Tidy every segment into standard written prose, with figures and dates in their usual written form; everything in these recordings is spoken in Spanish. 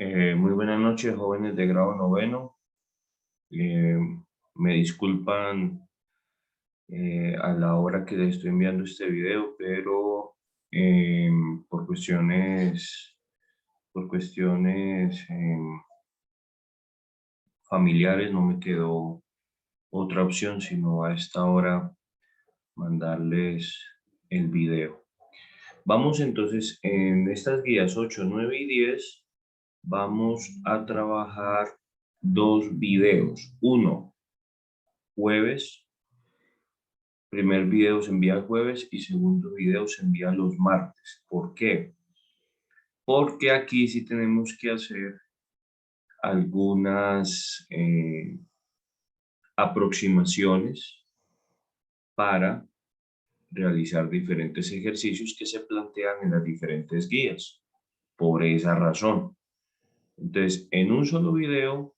Muy buenas noches, jóvenes de grado noveno. Eh, Me disculpan a la hora que les estoy enviando este video, pero eh, por cuestiones familiares no me quedó otra opción sino a esta hora mandarles el video. Vamos entonces en estas guías 8, 9 y 10. Vamos a trabajar dos videos. Uno, jueves. Primer video se envía el jueves y segundo video se envía los martes. ¿Por qué? Porque aquí sí tenemos que hacer algunas aproximaciones para realizar diferentes ejercicios que se plantean en las diferentes guías. Por esa razón. Entonces, en un solo video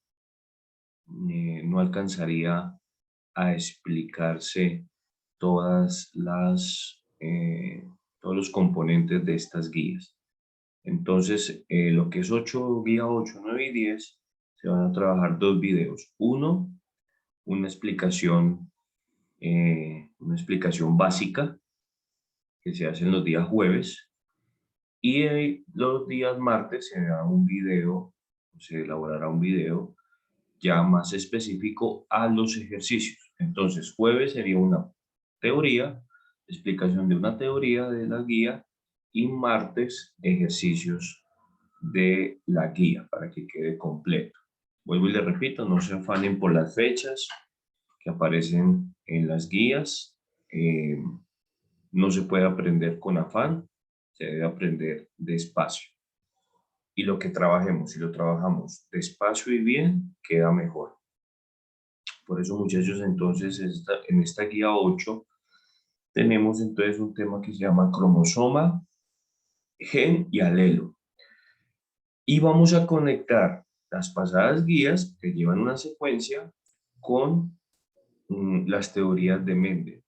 no alcanzaría a explicarse todas todos los componentes de estas guías. Entonces, lo que es guía 8, 9 y 10, se van a trabajar dos videos. Uno, una explicación básica que se hace en los días jueves, y los días martes se da un video, se elaborará un video ya más específico a los ejercicios. Entonces, jueves sería una teoría, explicación de una teoría de la guía, y martes ejercicios de la guía para que quede completo. Vuelvo y le repito, no se afanen por las fechas que aparecen en las guías. No se puede aprender con afán, se debe aprender despacio. Y lo que trabajemos, si lo trabajamos despacio y bien, queda mejor. Por eso, muchachos, entonces en esta guía 8 tenemos entonces un tema que se llama cromosoma, gen y alelo. Y vamos a conectar las pasadas guías que llevan una secuencia con las teorías de Mendel.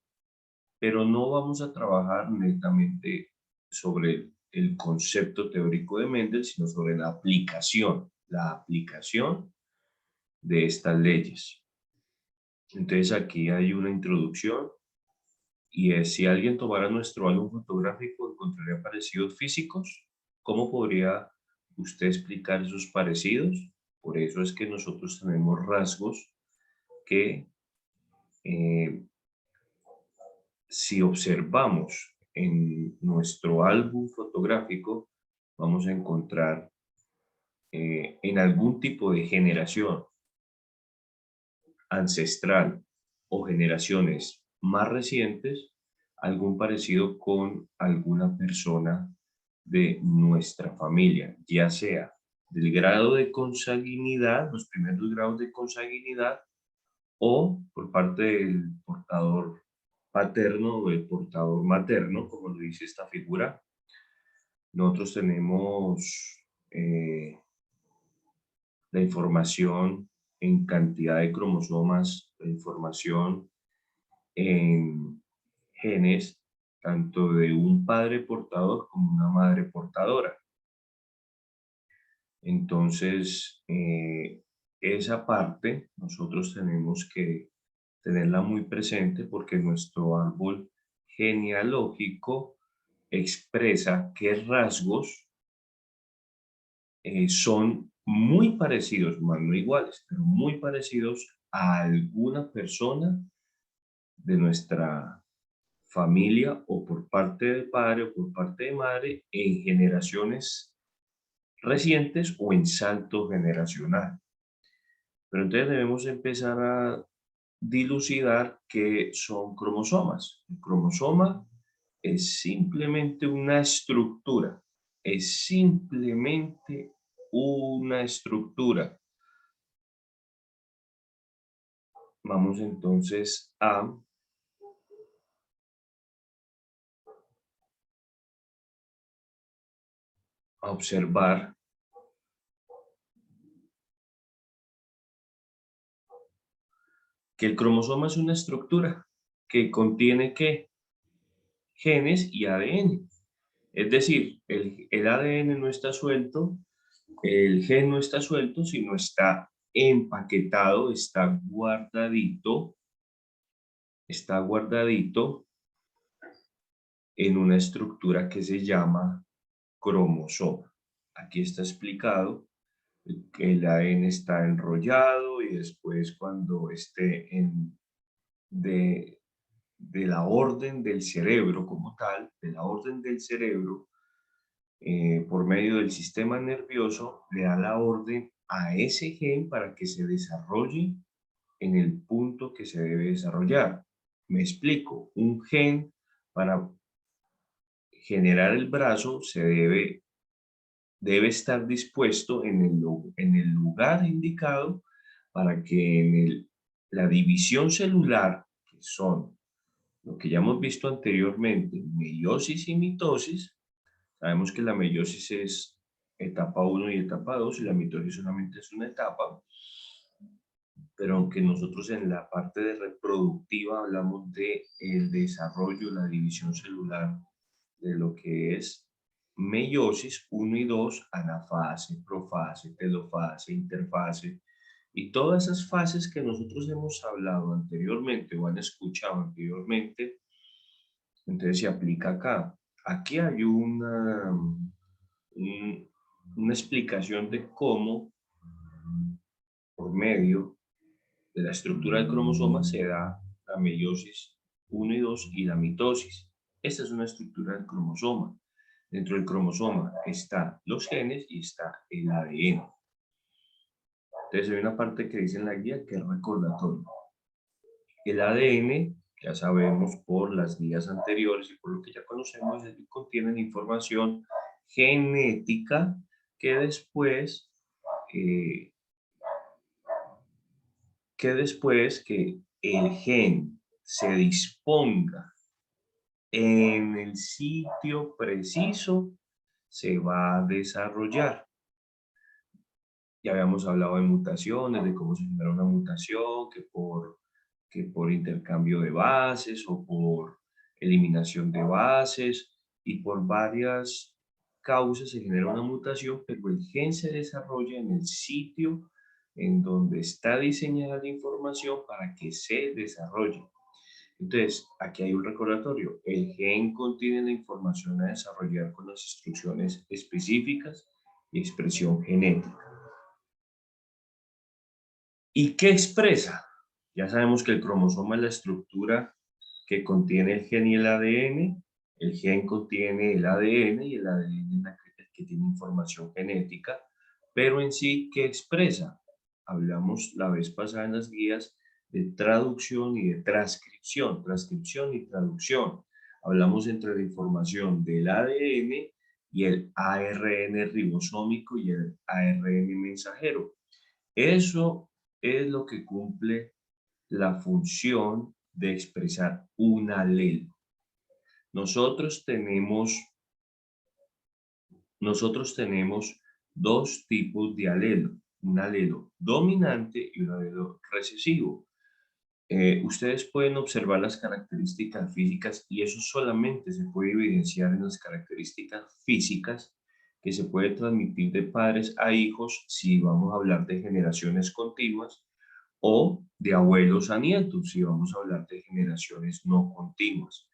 Pero no vamos a trabajar netamente sobre el concepto teórico de Mendel, sino sobre la aplicación de estas leyes. Entonces aquí hay una introducción, y es: si alguien tomara nuestro álbum fotográfico, encontraría parecidos físicos. ¿Cómo podría usted explicar esos parecidos? Por eso es que nosotros tenemos rasgos que, si observamos en nuestro álbum fotográfico, vamos a encontrar en algún tipo de generación ancestral o generaciones más recientes algún parecido con alguna persona de nuestra familia, ya sea del grado de consanguinidad, los primeros grados de consanguinidad, o por parte del portador paterno o el portador materno, como lo dice esta figura. Nosotros tenemos la información en cantidad de cromosomas, la información en genes, tanto de un padre portador como una madre portadora. Entonces, esa parte nosotros tenemos que tenerla muy presente, porque nuestro árbol genealógico expresa qué rasgos son muy parecidos, más no iguales, pero muy parecidos a alguna persona de nuestra familia, o por parte de padre o por parte de madre, en generaciones recientes o en salto generacional. Pero entonces debemos empezar a dilucidar qué son cromosomas. El cromosoma es simplemente una estructura, es simplemente una estructura. Vamos entonces a observar que el cromosoma es una estructura que contiene, ¿qué? Genes y ADN. Es decir, el ADN no está suelto el gen no está suelto, sino está empaquetado, está guardadito en una estructura que se llama cromosoma. Aquí está explicado que el ADN está enrollado y después cuando esté de la orden del cerebro como tal, de la orden del cerebro, por medio del sistema nervioso, le da la orden a ese gen para que se desarrolle en el punto que se debe desarrollar. Me explico, un gen para generar el brazo debe estar dispuesto en el lugar indicado para que la división celular, que son lo que ya hemos visto anteriormente, meiosis y mitosis. Sabemos que la meiosis es etapa 1 y etapa 2 y la mitosis solamente es una etapa, pero aunque nosotros en la parte de reproductiva hablamos de el desarrollo, la división celular de lo que es meiosis 1 y 2, anafase, profase, telofase, interfase, y todas esas fases que nosotros hemos hablado anteriormente o han escuchado anteriormente, entonces se aplica acá. Aquí hay una explicación de cómo, por medio de la estructura del cromosoma, se da la meiosis 1 y 2 y la mitosis. Esta es una estructura del cromosoma. Dentro del cromosoma están los genes y está el ADN. Entonces hay una parte que dice en la guía que es recordatorio. El ADN, ya sabemos por las guías anteriores y por lo que ya conocemos, es que contienen información genética que después, eh, que el gen se disponga en el sitio preciso, se va a desarrollar. Ya habíamos hablado de mutaciones, de cómo se genera una mutación, que por intercambio de bases o por eliminación de bases, y por varias causas se genera una mutación, pero el gen se desarrolla en el sitio en donde está diseñada la información para que se desarrolle. Entonces, aquí hay un recordatorio. El gen contiene la información a desarrollar con las instrucciones específicas y expresión genética. ¿Y qué expresa? Ya sabemos que el cromosoma es la estructura que contiene el gen y el ADN. El gen contiene el ADN y el ADN es el que tiene información genética. Pero en sí, ¿qué expresa? Hablamos la vez pasada en las guías de traducción y de transcripción, transcripción y traducción. Hablamos entre la información del ADN y el ARN ribosómico y el ARN mensajero. Eso es lo que cumple la función de expresar un alelo. Nosotros tenemos dos tipos de alelo, un alelo dominante y un alelo recesivo. Ustedes pueden observar las características físicas y eso solamente se puede evidenciar en las características físicas que se puede transmitir de padres a hijos si vamos a hablar de generaciones continuas o de abuelos a nietos si vamos a hablar de generaciones no continuas.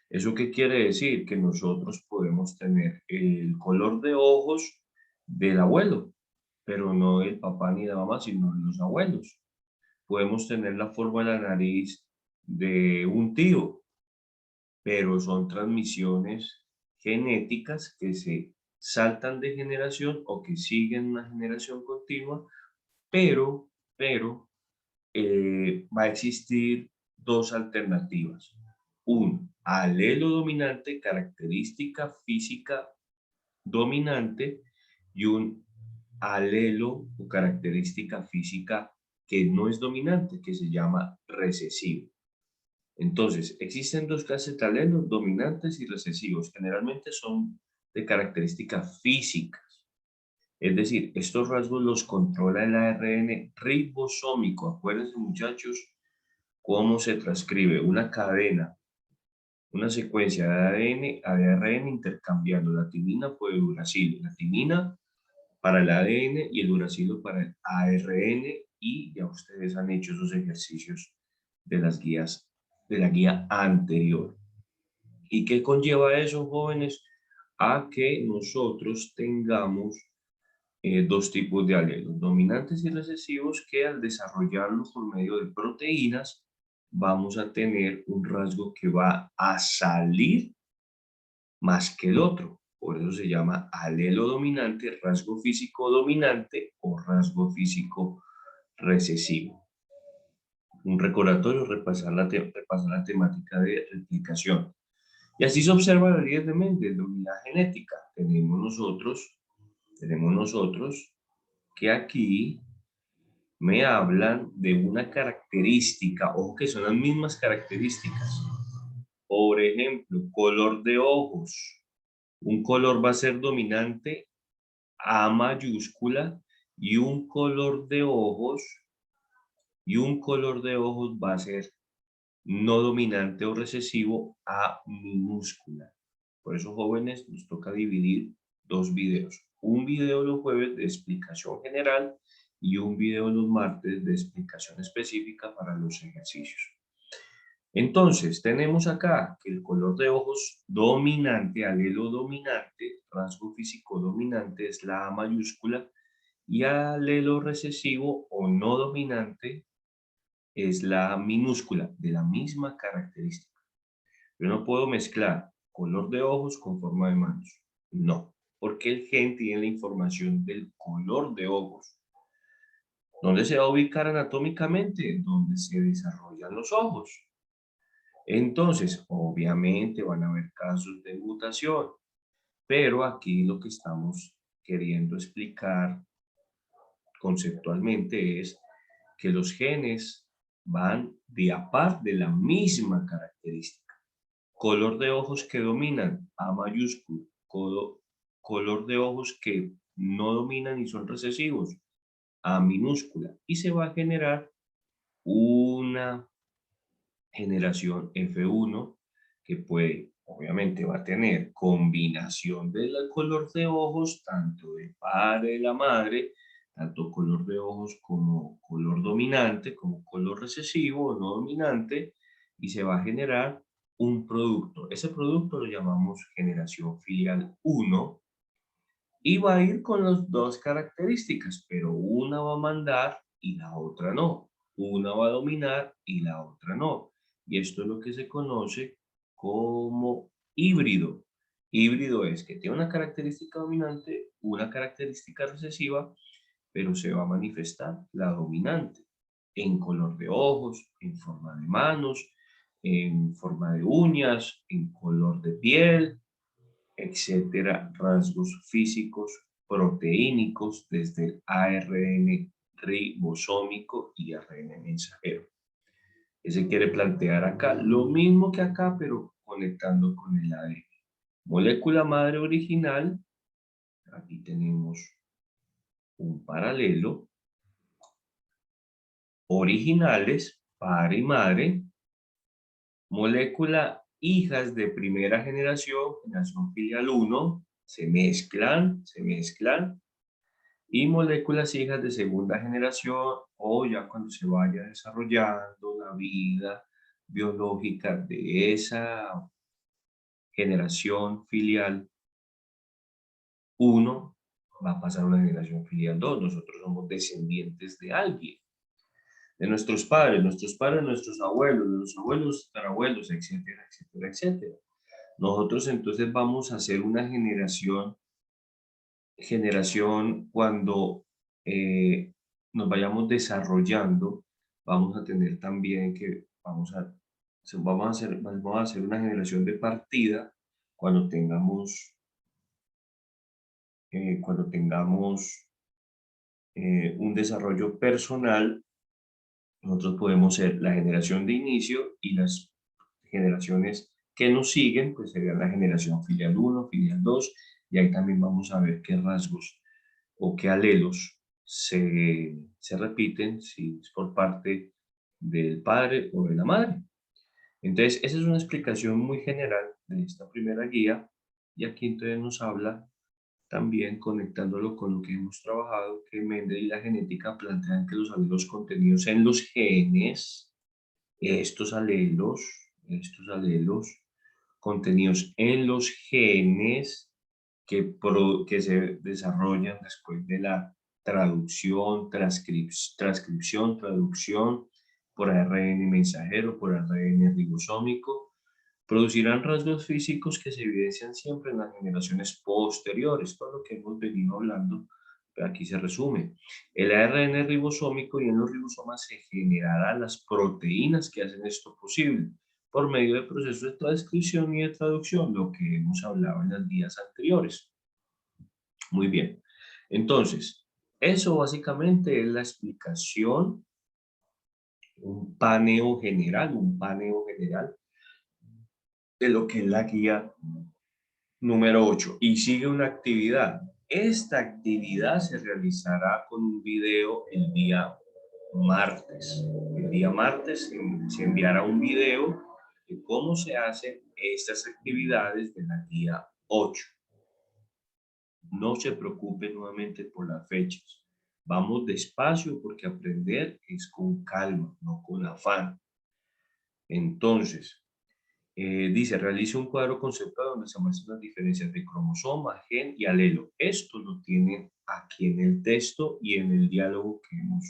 ¿Eso qué quiere decir? Que nosotros podemos tener el color de ojos del abuelo, pero no del papá ni de la mamá, sino de los abuelos. Podemos tener la forma de la nariz de un tío, pero son transmisiones genéticas que se saltan de generación o que siguen una generación continua, pero va a existir dos alternativas. Un alelo dominante, característica física dominante, y un alelo o característica física que no es dominante, que se llama recesivo. Entonces, existen dos clases de alelos, dominantes y recesivos. Generalmente son de características físicas. Es decir, estos rasgos los controla el ARN ribosómico. Acuérdense, muchachos, cómo se transcribe una cadena, una secuencia de ADN a ARN intercambiando la timina por el uracilo. La timina para el ADN y el uracilo para el ARN, y ya ustedes han hecho esos ejercicios de las guías, de la guía anterior. ¿Y qué conlleva eso, jóvenes? A que nosotros tengamos dos tipos de alelos, dominantes y recesivos, que al desarrollarlos por medio de proteínas, vamos a tener un rasgo que va a salir más que el otro. Por eso se llama alelo dominante, rasgo físico dominante o rasgo físico recesivo. Un recordatorio, repasar la temática de replicación. Y así se observa evidentemente en la unidad genética. Tenemos nosotros que aquí me hablan de una característica, ojo que son las mismas características. Por ejemplo, color de ojos. Un color va a ser dominante A mayúscula y un color de ojos va a ser no dominante o recesivo A minúscula. Por eso, jóvenes, nos toca dividir dos videos. Un video los jueves de explicación general y un video los martes de explicación específica para los ejercicios. Entonces, tenemos acá que el color de ojos dominante, alelo dominante, rasgo físico dominante es la A mayúscula, y alelo recesivo o no dominante es la A minúscula, de la misma característica. Yo no puedo mezclar color de ojos con forma de manos. No, porque el gen tiene la información del color de ojos. ¿Dónde se va a ubicar anatómicamente? Donde se desarrollan los ojos. Entonces, obviamente van a haber casos de mutación, pero aquí lo que estamos queriendo explicar conceptualmente es que los genes van de a par de la misma característica. Color de ojos que dominan, A mayúscula. Color de ojos que no dominan y son recesivos, A minúscula. Y se va a generar una generación F1 que puede, obviamente va a tener combinación del color de ojos, tanto del padre y de la madre, tanto color de ojos como color dominante, como color recesivo o no dominante, y se va a generar un producto. Ese producto lo llamamos generación filial 1 y va a ir con las dos características, pero una va a mandar y la otra no. Una va a dominar y la otra no. Y esto es lo que se conoce como híbrido. Híbrido es que tiene una característica dominante, una característica recesiva, pero se va a manifestar la dominante en color de ojos, en forma de manos, en forma de uñas, en color de piel, etcétera, rasgos físicos, proteínicos, desde el ARN ribosómico y ARN mensajero. ¿Qué se quiere plantear acá? Lo mismo que acá, pero conectando con el ADN. Molécula madre original, aquí tenemos un paralelo. Originales, padre y madre. Molécula hijas de primera generación filial 1, se mezclan, y moléculas hijas de segunda generación, o ya cuando se vaya desarrollando la vida biológica de esa generación filial 1, va a pasar a una generación filial 2. Nosotros somos descendientes de alguien, de nuestros padres, nuestros abuelos, de los abuelos, tatarabuelos, etcétera, etcétera, etcétera. Nosotros entonces vamos a hacer una generación cuando nos vayamos desarrollando, vamos a tener también que vamos a hacer una generación de partida cuando tengamos un desarrollo personal. Nosotros podemos ser la generación de inicio, y las generaciones que nos siguen, pues serían la generación filial 1, filial 2, y ahí también vamos a ver qué rasgos o qué alelos se repiten, si es por parte del padre o de la madre. Entonces, esa es una explicación muy general de esta primera guía, y aquí entonces nos habla también conectándolo con lo que hemos trabajado, que Mendel y la genética plantean que los alelos contenidos en los genes, estos alelos contenidos en los genes que se desarrollan después de la traducción, traducción por ARN mensajero, por ARN ribosómico, producirán rasgos físicos que se evidencian siempre en las generaciones posteriores, todo lo que hemos venido hablando, aquí se resume. El ARN ribosómico y en los ribosomas se generarán las proteínas que hacen esto posible por medio de procesos de transcripción y de traducción, lo que hemos hablado en los días anteriores. Muy bien. Entonces, eso básicamente es la explicación, un paneo general de lo que es la guía número 8. Y sigue una actividad. Esta actividad se realizará con un video el día martes. El día martes se enviará un video de cómo se hacen estas actividades de la guía 8. No se preocupe nuevamente por las fechas. Vamos despacio porque aprender es con calma, no con afán. Entonces, dice, realice un cuadro conceptual donde se muestran las diferencias de cromosoma, gen y alelo. Esto lo tienen aquí en el texto y en el diálogo que hemos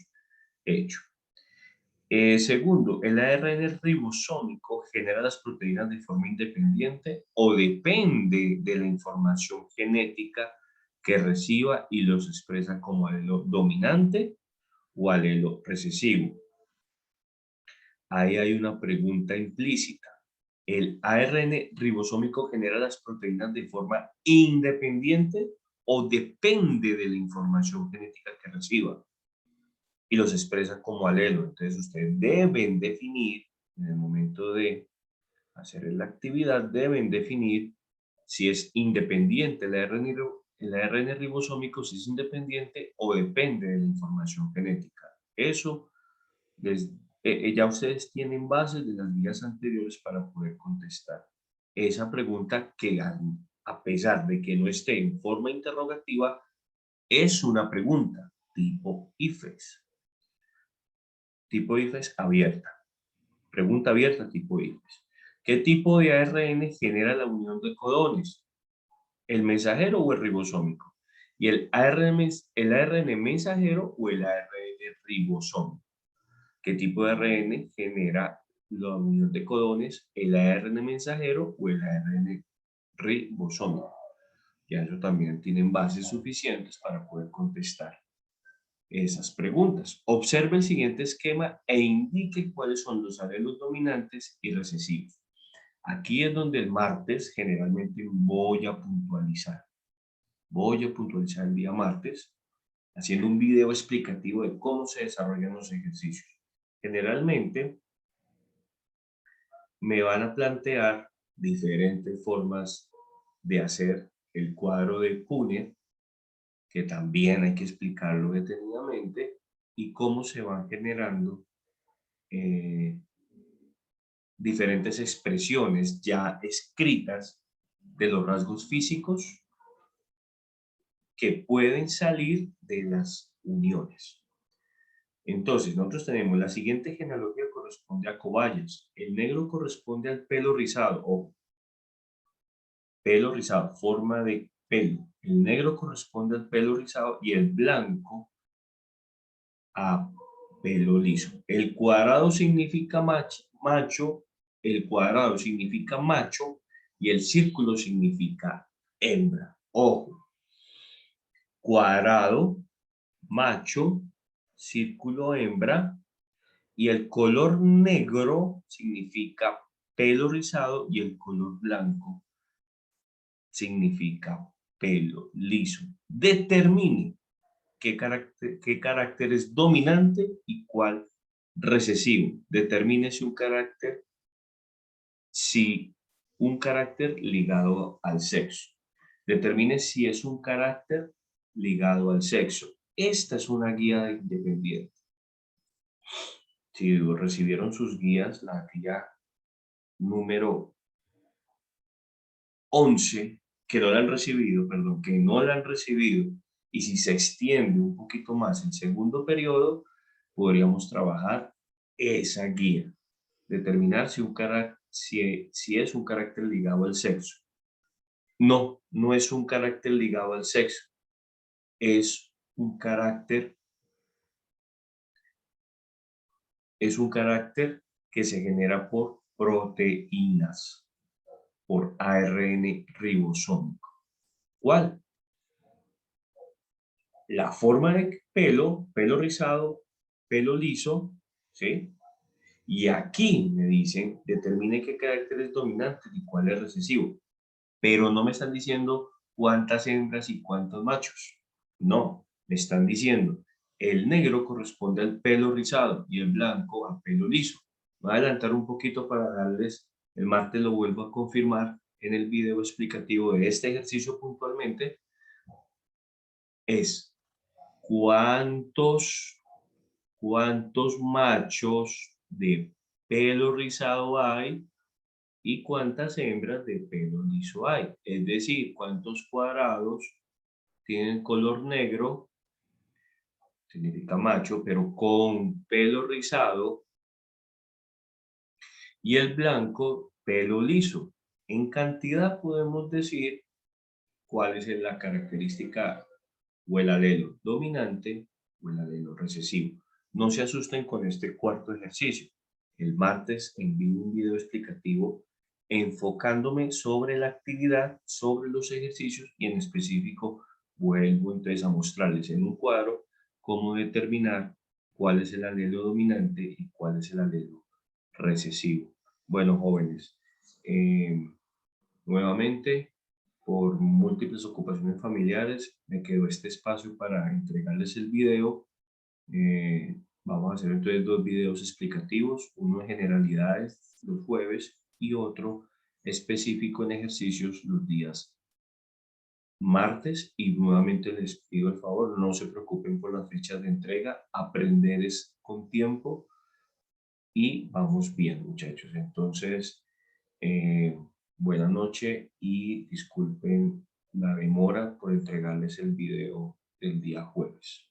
hecho. Segundo, el ARN ribosómico genera las proteínas de forma independiente o depende de la información genética que reciba y los expresa como alelo dominante o alelo recesivo. Ahí hay una pregunta implícita. ¿El ARN ribosómico genera las proteínas de forma independiente o depende de la información genética que reciba? Y los expresa como alelo. Entonces, ustedes deben definir, en el momento de hacer la actividad, deben definir si es independiente el ARN ribosómico, si es independiente o depende de la información genética. Eso ya ustedes tienen bases de las guías anteriores para poder contestar esa pregunta que, a pesar de que no esté en forma interrogativa, es una pregunta tipo IFES. Tipo IFES abierta. Pregunta abierta tipo IFES. ¿Qué tipo de ARN genera la unión de codones? ¿El mensajero o el ribosómico? ¿Y el ARN mensajero o el ARN ribosómico? ¿Qué tipo de ARN genera la unión de codones? ¿El ARN mensajero o el ARN ribosómico? Ya eso también tienen bases suficientes para poder contestar esas preguntas. Observe el siguiente esquema e indique cuáles son los alelos dominantes y recesivos. Aquí es donde el martes generalmente voy a puntualizar. Voy a puntualizar el día martes haciendo un video explicativo de cómo se desarrollan los ejercicios. Generalmente me van a plantear diferentes formas de hacer el cuadro de Punnett, que también hay que explicarlo detenidamente, y cómo se van generando diferentes expresiones ya escritas de los rasgos físicos que pueden salir de las uniones. Entonces, nosotros tenemos la siguiente genealogía corresponde a cobayas. El negro corresponde al pelo rizado, o pelo rizado, forma de pelo. El negro corresponde al pelo rizado y el blanco a pelo liso. El cuadrado significa macho, el cuadrado significa macho y el círculo significa hembra. Ojo, cuadrado, macho, círculo, hembra, y el color negro significa pelo rizado y el color blanco significa pelo liso. Determine qué carácter es dominante y cuál recesivo. Determine si un carácter ligado al sexo. Determine si es un carácter ligado al sexo. Esta es una guía independiente. Si recibieron sus guías, la guía número 11 que no la han recibido, perdón, que no la han recibido, y si se extiende un poquito más el segundo periodo, podríamos trabajar esa guía, determinar si es un carácter ligado al sexo. No, no es un carácter ligado al sexo, es un carácter, es un carácter que se genera por proteínas, por ARN ribosómico. ¿Cuál? La forma de pelo, pelo rizado, pelo liso, ¿sí? Y aquí me dicen, determine qué carácter es dominante y cuál es recesivo. Pero no me están diciendo cuántas hembras y cuántos machos. No, me están diciendo, el negro corresponde al pelo rizado y el blanco al pelo liso. Voy a adelantar un poquito para darles, el martes lo vuelvo a confirmar en el video explicativo de este ejercicio puntualmente, es cuántos machos de pelo rizado hay y cuántas hembras de pelo liso hay. Es decir, cuántos cuadrados tienen color negro, significa macho, pero con pelo rizado, y el blanco, pelo liso. En cantidad podemos decir cuál es la característica o el alelo dominante o el alelo recesivo. No se asusten con este cuarto ejercicio. El martes envío un video explicativo enfocándome sobre la actividad, sobre los ejercicios y en específico vuelvo entonces a mostrarles en un cuadro cómo determinar cuál es el alelo dominante y cuál es el alelo recesivo. Bueno, jóvenes, nuevamente por múltiples ocupaciones familiares, me quedó este espacio para entregarles el video. Vamos a hacer entonces dos videos explicativos, uno de generalidades los jueves y otro específico en ejercicios los días martes. Y nuevamente les pido el favor, no se preocupen por las fechas de entrega, aprender es con tiempo y vamos bien, muchachos. Entonces, eh, buena noche y disculpen la demora por entregarles el video del día jueves.